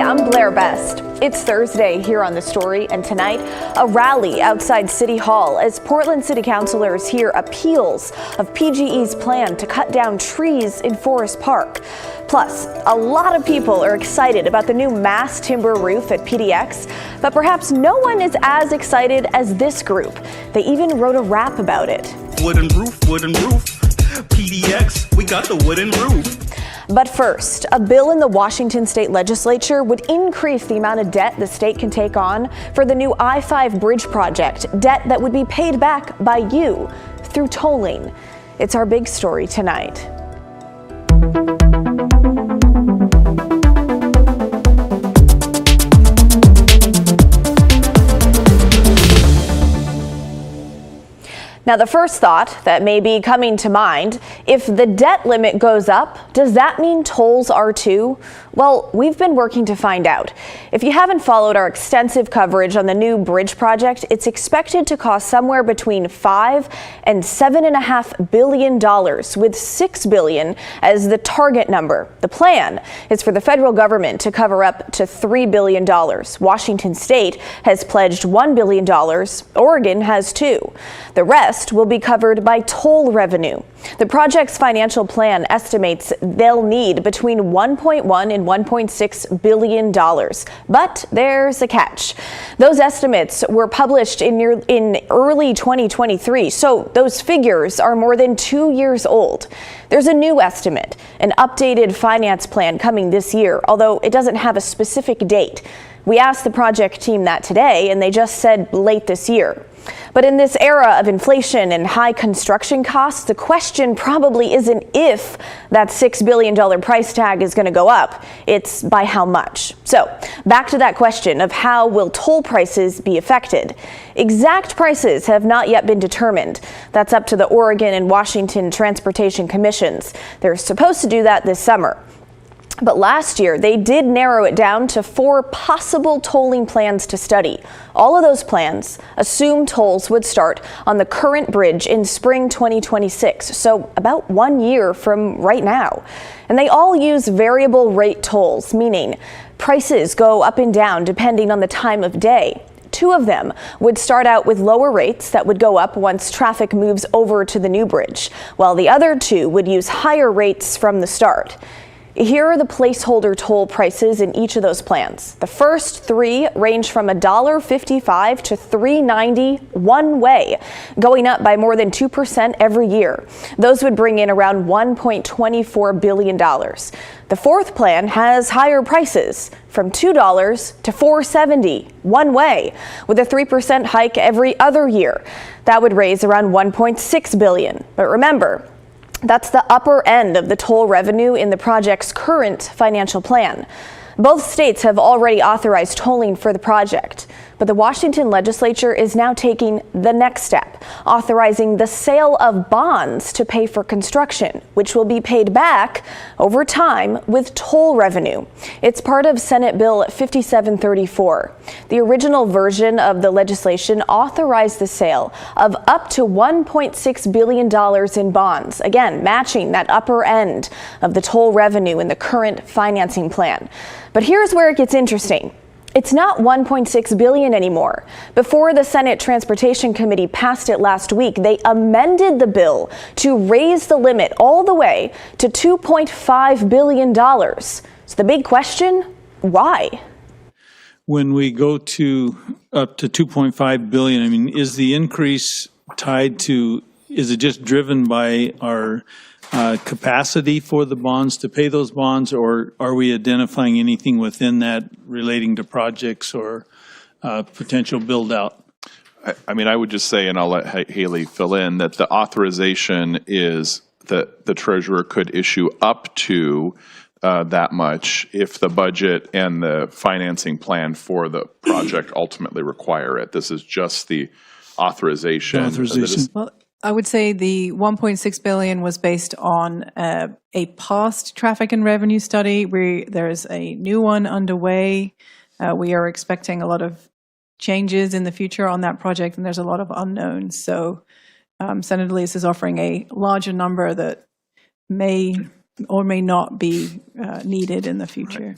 I'm Blair Best. It's Thursday here on The Story, and tonight, a rally outside City Hall as Portland City Councilors hear appeals of PGE's plan to cut down trees in Forest Park. Plus, a lot of people are excited about the new mass timber roof at PDX, but perhaps no one is as excited as this group. They even wrote a rap about it. Wooden roof, PDX, we got the wooden roof. But first, a bill in the Washington State Legislature would increase the amount of debt the state can take on for the new I-5 bridge project, debt that would be paid back by you through tolling. It's our big story tonight. Now, the first thought that may be coming to mind, if the debt limit goes up, does that mean tolls are too? Well, we've been working to find out. If you haven't followed our extensive coverage on the new bridge project, it's expected to cost somewhere between $5 and $7.5 billion, with $6 billion as the target number. The plan is for the federal government to cover up to $3 billion. Washington State has pledged $1 billion. Oregon has $2 billion. The rest will be covered by toll revenue. The project's financial plan estimates they'll need between $1.1 and $1.6 billion. But there's a catch. Those estimates were published in early 2023, so those figures are more than 2 years old. There's a new estimate, an updated finance plan coming this year, although it doesn't have a specific date. We asked the project team that today, and they just said late this year. But in this era of inflation and high construction costs, the question probably isn't if that $6 billion price tag is going to go up, it's by how much. So back to that question of how will toll prices be affected. Exact prices have not yet been determined. That's up to the Oregon and Washington Transportation Commissions. They're supposed to do that this summer. But last year, they did narrow it down to 4 possible tolling plans to study. All of those plans assume tolls would start on the current bridge in spring 2026, so about 1 year from right now. And they all use variable rate tolls, meaning prices go up and down depending on the time of day. 2 of them would start out with lower rates that would go up once traffic moves over to the new bridge, while the other 2 would use higher rates from the start. Here are the placeholder toll prices in each of those plans. The first 3 range from $1.55 to $3.90 one way, going up by more than 2% every year. Those would bring in around $1.24 billion. The 4th plan has higher prices, from $2 to $4.70 one way, with a 3% hike every other year. That would raise around $1.6 billion. But remember, that's the upper end of the toll revenue in the project's current financial plan. Both states have already authorized tolling for the project, but the Washington Legislature is now taking the next step, authorizing the sale of bonds to pay for construction, which will be paid back over time with toll revenue. It's part of Senate Bill 5734. The original version of the legislation authorized the sale of up to $1.6 billion in bonds, again, matching that upper end of the toll revenue in the current financing plan. But here's where it gets interesting. It's not $1.6 billion anymore. Before the Senate Transportation Committee passed it last week, they amended the bill to raise the limit all the way to $2.5 billion. So the big question, why? When we go to up to $2.5 billion, I mean, is the increase tied to, is it just driven by our capacity for the bonds to pay those bonds, or are we identifying anything within that relating to projects or potential build out? I mean, I would just say, and I'll let Haley fill in, that the authorization is that the treasurer could issue up to that much if the budget and the financing plan for the project ultimately require it. This is just the authorization. Well, I would say the $1.6 billion was based on a past traffic and revenue study. There's a new one underway. We are expecting a lot of changes in the future on that project, and there's a lot of unknowns. So Senator Lease is offering a larger number that may or may not be needed in the future.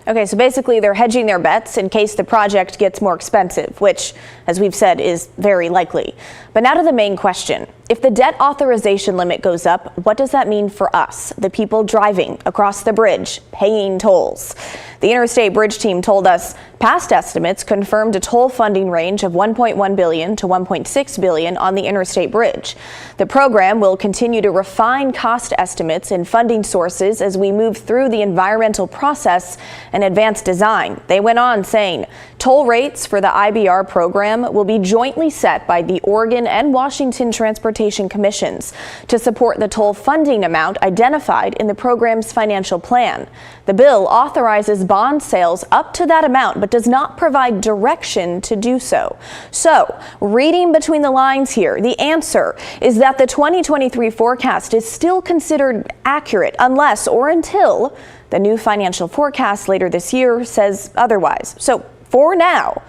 Okay, so basically they're hedging their bets in case the project gets more expensive, which, as we've said, is very likely. But now to the main question. If the debt authorization limit goes up, what does that mean for us, the people driving across the bridge, paying tolls? The Interstate Bridge team told us past estimates confirmed a toll funding range of $1.1 billion to $1.6 billion on the Interstate Bridge. The program will continue to refine cost estimates and funding sources as we move through the environmental process and advanced design. They went on saying toll rates for the IBR program will be jointly set by the Oregon and Washington Transportation Commissions to support the toll funding amount identified in the program's financial plan. The bill authorizes bond sales up to that amount, but does not provide direction to do so. So, reading between the lines here, the answer is that the 2023 forecast is still considered accurate unless or until the new financial forecast later this year says otherwise. So, for now,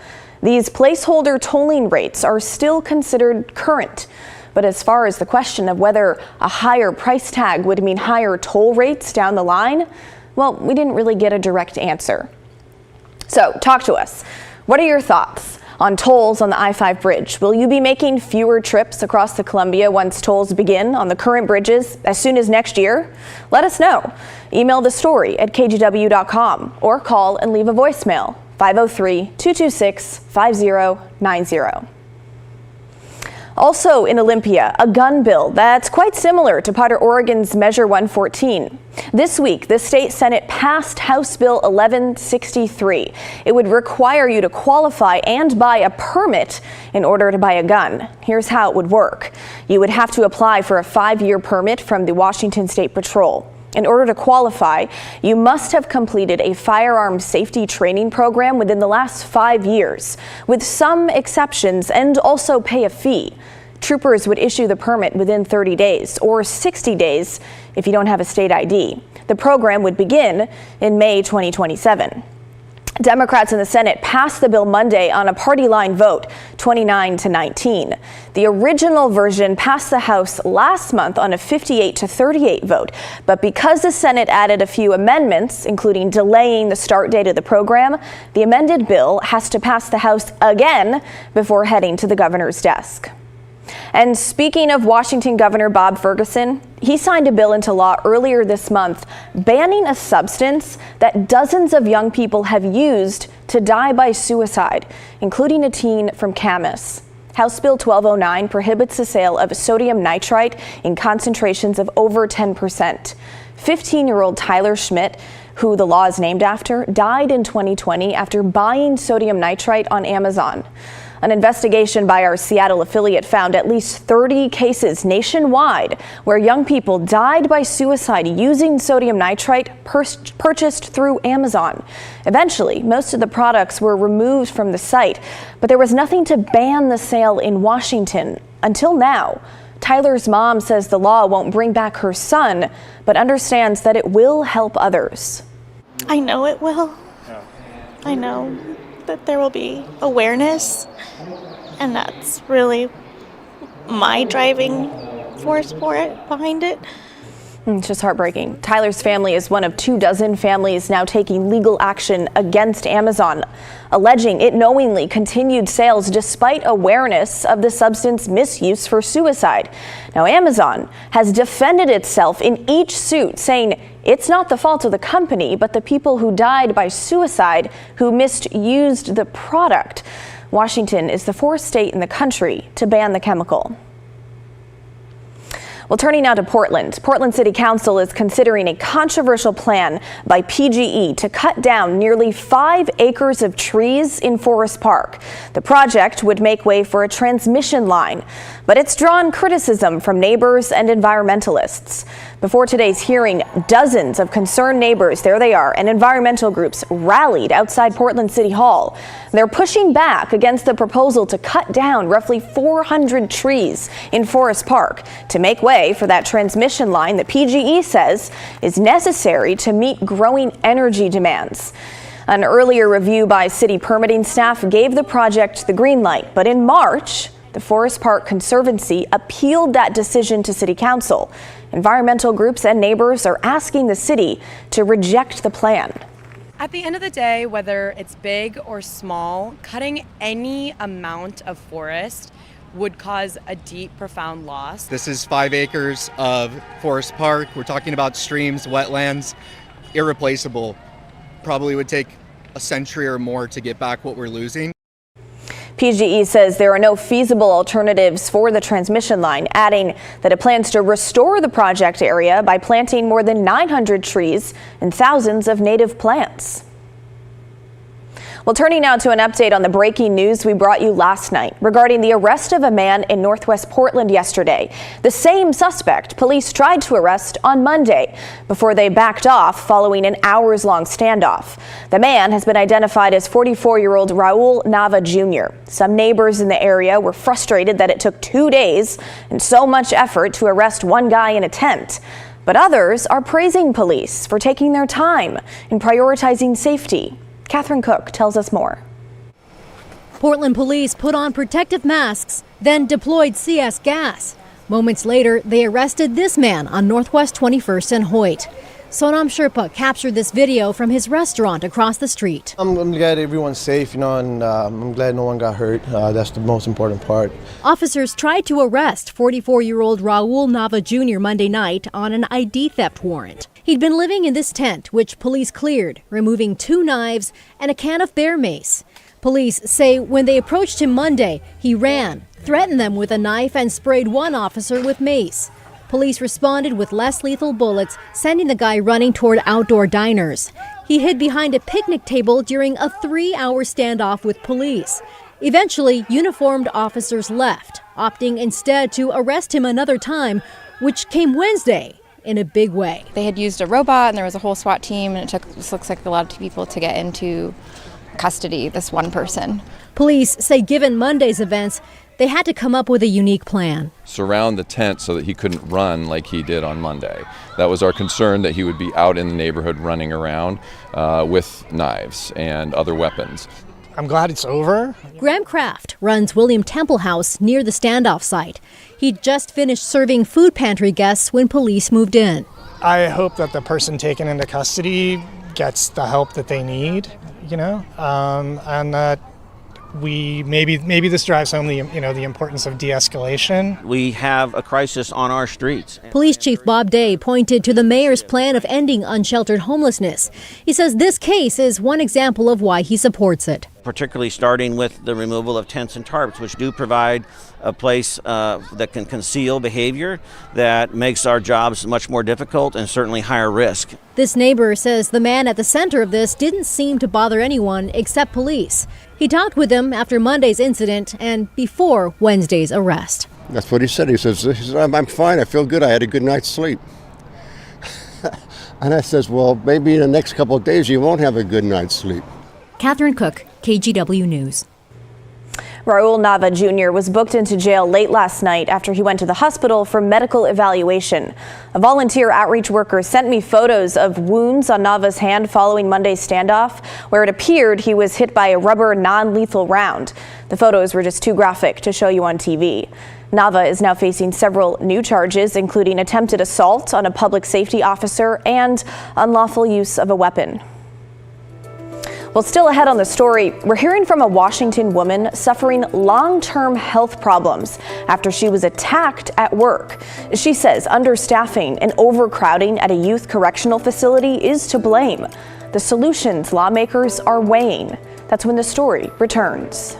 these placeholder tolling rates are still considered current. But as far as the question of whether a higher price tag would mean higher toll rates down the line, well, we didn't really get a direct answer. So, talk to us. What are your thoughts on tolls on the I-5 bridge? Will you be making fewer trips across the Columbia once tolls begin on the current bridges as soon as next year? Let us know. Email the story at kgw.com or call and leave a voicemail, 503-226-5090. Also in Olympia, a gun bill that's quite similar to Potter, Oregon's Measure 114. This week, the state Senate passed House Bill 1163. It would require you to qualify and buy a permit in order to buy a gun. Here's how it would work. You would have to apply for a 5-year permit from the Washington State Patrol. In order to qualify, you must have completed a firearm safety training program within the last 5 years, with some exceptions, and also pay a fee. Troopers would issue the permit within 30 days or 60 days if you don't have a state ID. The program would begin in May 2027. Democrats in the Senate passed the bill Monday on a party line vote, 29-19. The original version passed the House last month on a 58-38 vote. But because the Senate added a few amendments, including delaying the start date of the program, the amended bill has to pass the House again before heading to the governor's desk. And speaking of Washington Governor Bob Ferguson, he signed a bill into law earlier this month banning a substance that dozens of young people have used to die by suicide, including a teen from Camas. House Bill 1209 prohibits the sale of sodium nitrite in concentrations of over 10%. 15-year-old Tyler Schmidt, who the law is named after, died in 2020 after buying sodium nitrite on Amazon. An investigation by our Seattle affiliate found at least 30 cases nationwide where young people died by suicide using sodium nitrite purchased through Amazon. Eventually, most of the products were removed from the site, but there was nothing to ban the sale in Washington until now. Tyler's mom says the law won't bring back her son, but understands that it will help others. I know it will. I know that there will be awareness, and that's really my driving force for it, behind it. It's just heartbreaking. Tyler's family is one of 24 families now taking legal action against Amazon, alleging it knowingly continued sales despite awareness of the substance misuse for suicide. Now, Amazon has defended itself in each suit, saying it's not the fault of the company, but the people who died by suicide who misused the product. Washington is the 4th state in the country to ban the chemical. Well, turning now to Portland. Portland City Council is considering a controversial plan by PGE to cut down nearly 5 acres of trees in Forest Park. The project would make way for a transmission line, but it's drawn criticism from neighbors and environmentalists. Before today's hearing, dozens of concerned neighbors, there they are, and environmental groups rallied outside Portland City Hall. They're pushing back against the proposal to cut down roughly 400 trees in Forest Park to make way for that transmission line that PGE says is necessary to meet growing energy demands. An earlier review by city permitting staff gave the project the green light, but in March, the Forest Park Conservancy appealed that decision to City Council. Environmental groups and neighbors are asking the city to reject the plan. At the end of the day, whether it's big or small, cutting any amount of forest would cause a deep, profound loss. This is 5 acres of forest park. We're talking about streams, wetlands, irreplaceable. Probably would take a century or more to get back what we're losing. PGE says there are no feasible alternatives for the transmission line, adding that it plans to restore the project area by planting more than 900 trees and thousands of native plants. Well, turning now to an update on the breaking news we brought you last night regarding the arrest of a man in Northwest Portland yesterday. The same suspect police tried to arrest on Monday before they backed off following an hours-long standoff. The man has been identified as 44-year-old Raul Nava Jr. Some neighbors in the area were frustrated that it took 2 days and so much effort to arrest one guy in a tent. But others are praising police for taking their time and prioritizing safety. Catherine Cook tells us more. Portland police put on protective masks, then deployed CS gas. Moments later, they arrested this man on Northwest 21st and Hoyt. Sonam Sherpa captured this video from his restaurant across the street. I'm glad everyone's safe, and I'm glad no one got hurt. That's the most important part. Officers tried to arrest 44-year-old Raul Nava Jr. Monday night on an ID theft warrant. He'd been living in this tent, which police cleared, removing 2 knives and a can of bear mace. Police say when they approached him Monday, he ran, threatened them with a knife, and sprayed one officer with mace. Police responded with less lethal bullets, sending the guy running toward outdoor diners. He hid behind a picnic table during a 3-hour standoff with police. Eventually, uniformed officers left, opting instead to arrest him another time, which came Wednesday in a big way. They had used a robot and there was a whole SWAT team, and it took, this looks like a lot of people to get into custody, this one person. Police say given Monday's events, they had to come up with a unique plan. Surround the tent so that he couldn't run like he did on Monday. That was our concern, that he would be out in the neighborhood running around with knives and other weapons. I'm glad it's over. Graham Kraft runs William Temple House near the standoff site. He'd just finished serving food pantry guests when police moved in. I hope that the person taken into custody gets the help that they need, and that maybe this drives home the importance of de-escalation. We have a crisis on our streets. Police Chief Bob Day pointed to the mayor's plan of ending unsheltered homelessness. He says this case is one example of why he supports it. Particularly starting with the removal of tents and tarps, which do provide a place that can conceal behavior that makes our jobs much more difficult and certainly higher risk. This neighbor says the man at the center of this didn't seem to bother anyone except police. He talked with them after Monday's incident and before Wednesday's arrest. That's what he said. He says, I'm fine. I feel good. I had a good night's sleep. And I says, well, maybe in the next couple of days you won't have a good night's sleep. Catherine Cook, KGW News. Raul Nava Jr. was booked into jail late last night after he went to the hospital for medical evaluation. A volunteer outreach worker sent me photos of wounds on Nava's hand following Monday's standoff, where it appeared he was hit by a rubber non-lethal round. The photos were just too graphic to show you on TV. Nava is now facing several new charges, including attempted assault on a public safety officer and unlawful use of a weapon. Well, still ahead on the story, we're hearing from a Washington woman suffering long-term health problems after she was attacked at work. She says understaffing and overcrowding at a youth correctional facility is to blame. The solutions lawmakers are weighing. That's when the story returns.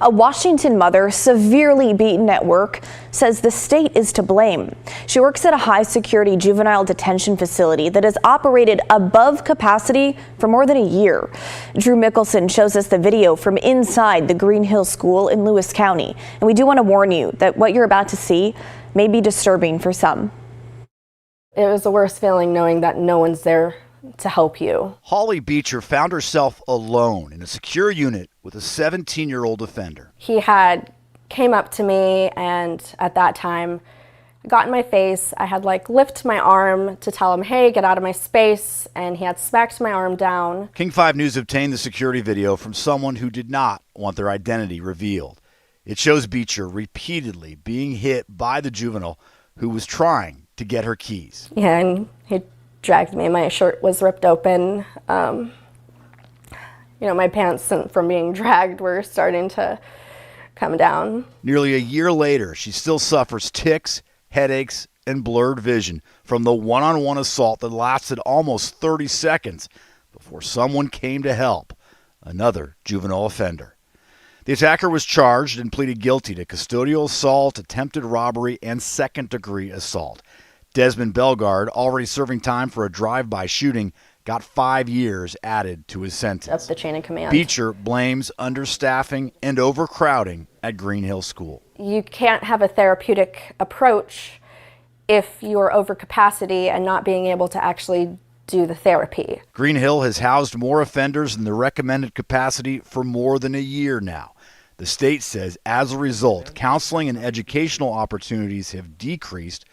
A Washington mother severely beaten at work says the state is to blame. She works at a high-security juvenile detention facility that has operated above capacity for more than a year. Drew Mickelson shows us the video from inside the Green Hill School in Lewis County. And we do want to warn you that what you're about to see may be disturbing for some. It was the worst feeling knowing that no one's there to help you. Holly Beecher found herself alone in a secure unit with a 17-year-old offender. He came up to me and at that time got in my face. I had lifted my arm to tell him, hey, get out of my space, and he had smacked my arm down. King 5 News obtained the security video from someone who did not want their identity revealed. It shows Beecher repeatedly being hit by the juvenile who was trying to get her keys. Yeah, and he dragged me. My shirt was ripped open. My pants from being dragged were starting to come down. Nearly a year later, she still suffers tics, headaches, and blurred vision from the one-on-one assault that lasted almost 30 seconds before someone came to help, another juvenile offender. The attacker was charged and pleaded guilty to custodial assault, attempted robbery, and second-degree assault. Desmond Bellegarde, already serving time for a drive-by shooting, got 5 years added to his sentence. Up the chain of command. Beecher blames understaffing and overcrowding at Green Hill School. You can't have a therapeutic approach if you're over capacity and not being able to actually do the therapy. Green Hill has housed more offenders than the recommended capacity for more than a year now. The state says as a result, counseling and educational opportunities have decreased,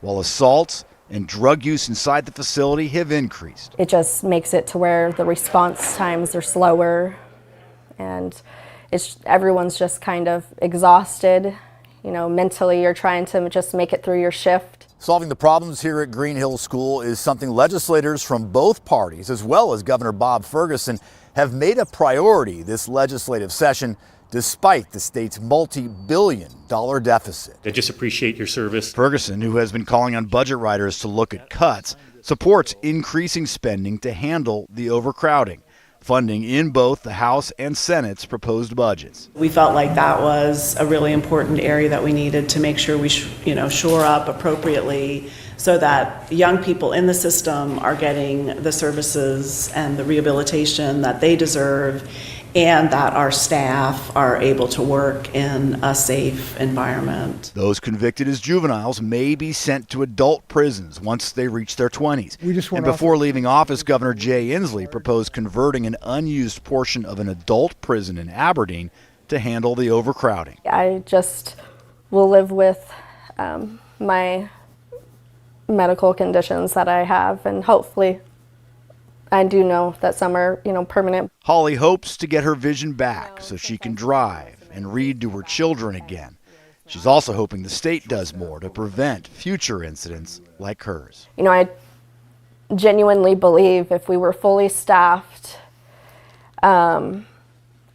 while assaults and drug use inside the facility have increased. It just makes it to where the response times are slower and everyone's just kind of exhausted. Mentally you're trying to just make it through your shift. Solving the problems here at Green Hill School is something legislators from both parties, as well as Governor Bob Ferguson, have made a priority this legislative session, despite the state's multi-billion-dollar deficit. I just appreciate your service. Ferguson, who has been calling on budget writers to look at cuts, supports increasing spending to handle the overcrowding, funding in both the House and Senate's proposed budgets. We felt like that was a really important area that we needed to make sure we shore up appropriately so that young people in the system are getting the services and the rehabilitation that they deserve, and that our staff are able to work in a safe environment. Those convicted as juveniles may be sent to adult prisons once they reach their 20s. And before leaving office, Governor Jay Inslee proposed converting an unused portion of an adult prison in Aberdeen to handle the overcrowding. I just will live with my medical conditions that I have, and hopefully I do know that some are, permanent. Holly hopes to get her vision back so she can drive and read to her children again. She's also hoping the state does more to prevent future incidents like hers. I genuinely believe if we were fully staffed, I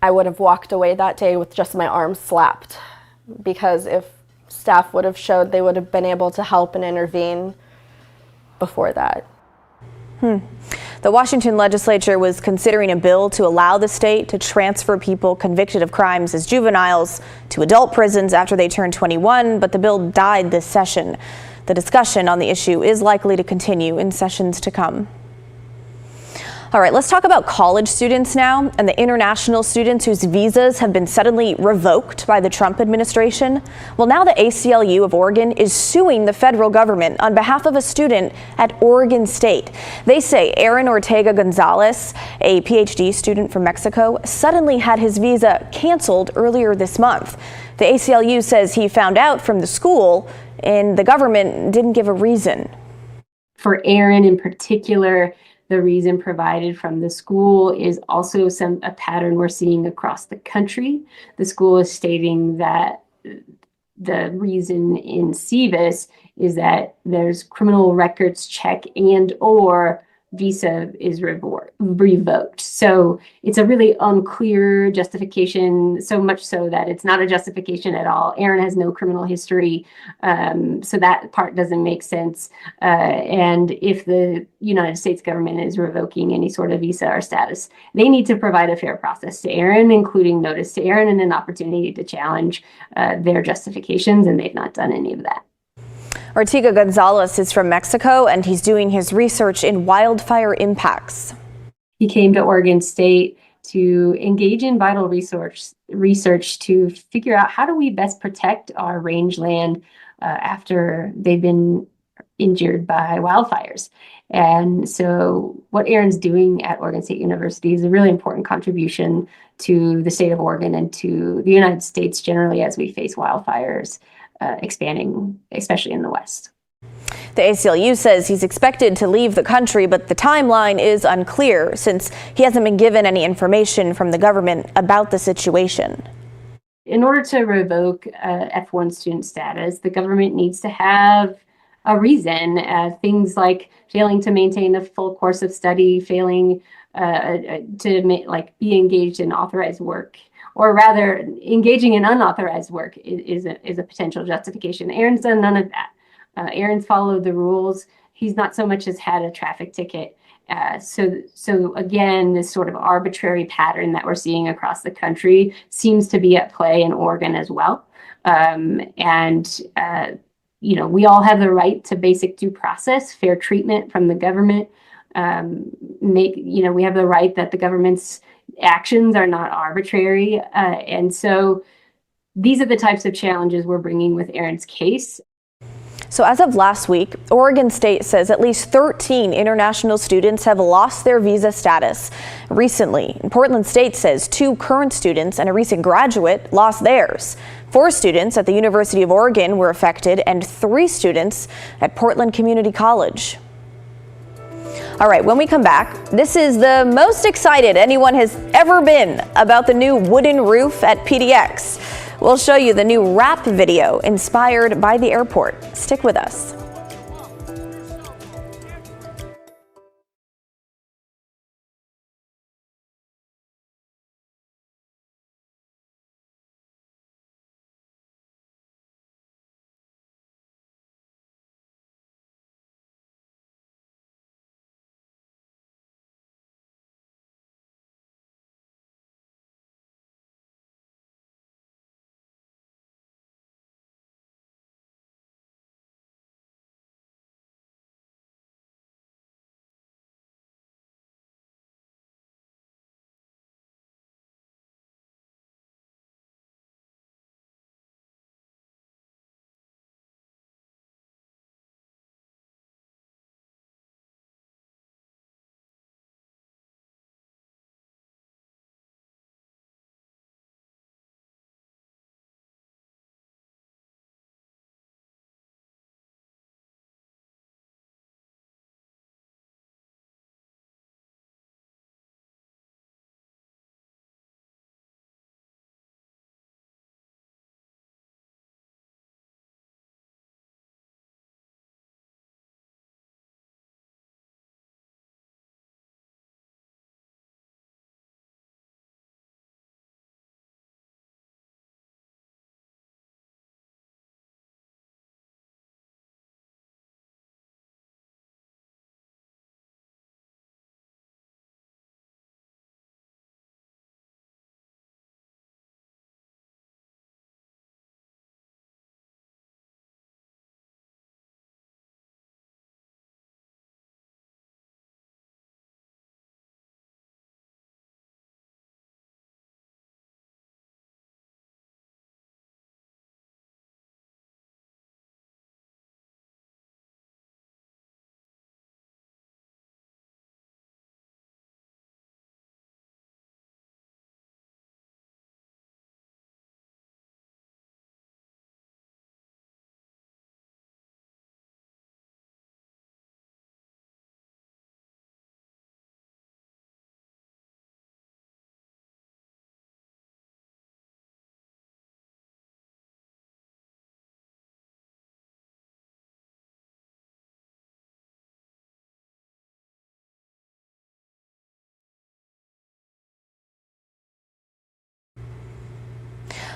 would have walked away that day with just my arm slapped, because if staff would have showed, they would have been able to help and intervene before that. The Washington Legislature was considering a bill to allow the state to transfer people convicted of crimes as juveniles to adult prisons after they turn 21, but the bill died this session. The discussion on the issue is likely to continue in sessions to come. All right, let's talk about college students now and the international students whose visas have been suddenly revoked by the Trump administration. Well, now the ACLU of Oregon is suing the federal government on behalf of a student at Oregon State. They say Aaron Ortega Gonzalez, a PhD student from Mexico, suddenly had his visa canceled earlier this month. The ACLU says he found out from the school and the government didn't give a reason. For Aaron in particular, the reason provided from the school is also a pattern we're seeing across the country. The school is stating that the reason in CVIS is that there's criminal records check and or visa is revoked. So it's a really unclear justification, so much so that it's not a justification at all. Aaron has no criminal history, so that part doesn't make sense. And if the United States government is revoking any sort of visa or status, they need to provide a fair process to Aaron, including notice to Aaron and an opportunity to challenge their justifications, and they've not done any of that. Ortega Gonzalez is from Mexico, and he's doing his research in wildfire impacts. He came to Oregon State to engage in vital research to figure out how do we best protect our rangeland after they've been injured by wildfires. And so what Aaron's doing at Oregon State University is a really important contribution to the state of Oregon and to the United States generally as we face wildfires expanding, especially in the West. The ACLU says he's expected to leave the country, but the timeline is unclear since he hasn't been given any information from the government about the situation. In order to revoke F1 student status, the government needs to have a reason. Things like failing to maintain a full course of study, failing to be engaged in authorized work, or rather engaging in unauthorized work is a potential justification. Aaron's done none of that. Aaron's followed the rules. He's not so much as had a traffic ticket. So again, this sort of arbitrary pattern that we're seeing across the country seems to be at play in Oregon as well. We all have the right to basic due process, fair treatment from the government. We have the right that the government's actions are not arbitrary. And so these are the types of challenges we're bringing with Aaron's case. So as of last week, Oregon State says at least 13 international students have lost their visa status recently. Portland State says 2 current students and a recent graduate lost theirs. 4 students at the University of Oregon were affected and 3 students at Portland Community College. All right, when we come back, this is the most excited anyone has ever been about the new wooden roof at PDX. We'll show you the new rap video inspired by the airport. Stick with us.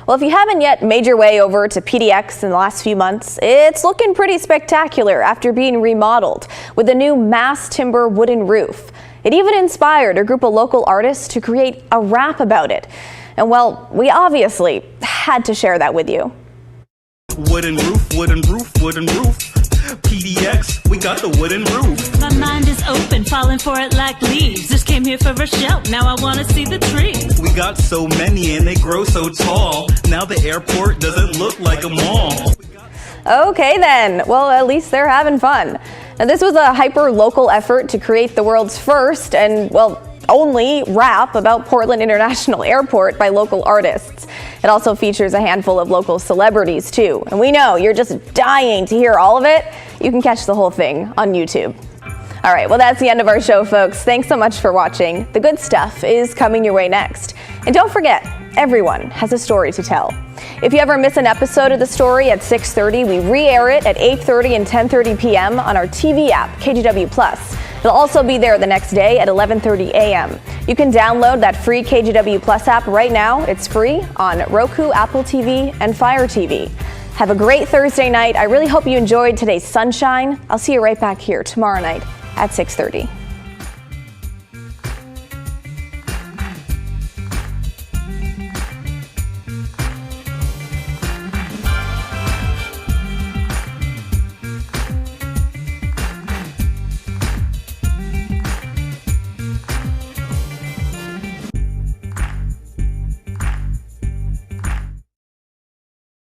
Well, if you haven't yet made your way over to PDX in the last few months, it's looking pretty spectacular after being remodeled with a new mass timber wooden roof. It even inspired a group of local artists to create a rap about it. And well, we obviously had to share that with you. Wooden roof, wooden roof, wooden roof. PDX, we got the wooden roof. My mind is open, falling for it like leaves. Just came here for a show, now I wanna see the trees. We got so many and they grow so tall. Now the airport doesn't look like a mall. Okay then, well, at least they're having fun. Now, this was a hyper-local effort to create the world's first and, well, only rap about Portland International Airport by local artists. It also features a handful of local celebrities too. And we know you're just dying to hear all of it. You can catch the whole thing on YouTube. All right, well, that's the end of our show, folks. Thanks so much for watching. The good stuff is coming your way next. And don't forget, everyone has a story to tell. If you ever miss an episode of The Story at 6:30, we re-air it at 8:30 and 10:30 p.m. on our TV app, KGW+. It'll also be there the next day at 11:30 a.m. You can download that free KGW+ app right now. It's free on Roku, Apple TV, and Fire TV. Have a great Thursday night. I really hope you enjoyed today's sunshine. I'll see you right back here tomorrow night at 6:30.